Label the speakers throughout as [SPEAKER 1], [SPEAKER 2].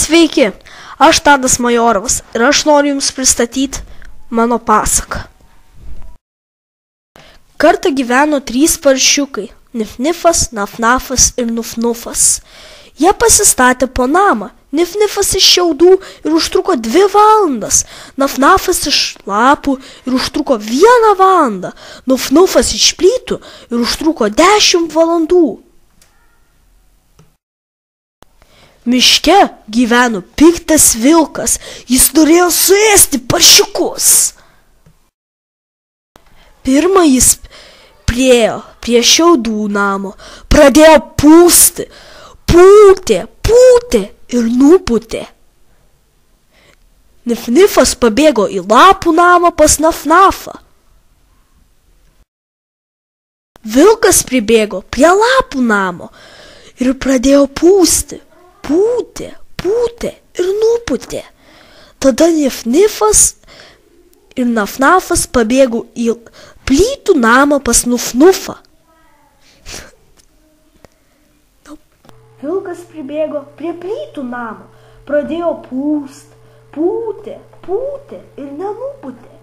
[SPEAKER 1] Sveiki, aš Tadas Majorovas ir aš noriu Jums pristatyti mano pasaką. Kartą gyveno 3 paršiukai – Nif-Nifas, Naf-Nafas ir Nuf-Nufas. Jie pasistatė po namą. Nif-Nifas iš šiaudų ir užtruko 2 valandas. Naf-Nafas iš lapų ir užtruko 1 valandą. Nuf-Nufas iš plytų ir užtruko 10 valandų. Miške gyveno piktas vilkas, jis norėjo suėsti paršiukus. Pirmą jis priėjo prie šiaudų namo, pradėjo pūsti, pūtė ir nupūtė. Nif-Nifas pabėgo į lapų namą pas Naf-Nafą. Vilkas pribėgo prie lapų namo ir pradėjo pūsti. Pūtė ir nupūtė. Tada Nif-Nifas ir Naf-Nafas pabėgo į plytų namą pas Nuf-Nufą. Vilkas pribėgo prie plytų namą, pradėjo pūtė ir nenupūtė.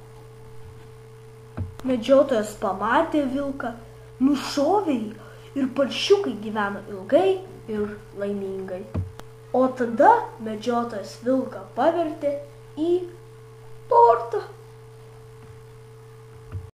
[SPEAKER 1] Medžiotojas pamatė vilką, nušovė jį ir paršiukai gyveno ilgai ir laimingai. O tada medžiotojas vilką pavertė į tortą.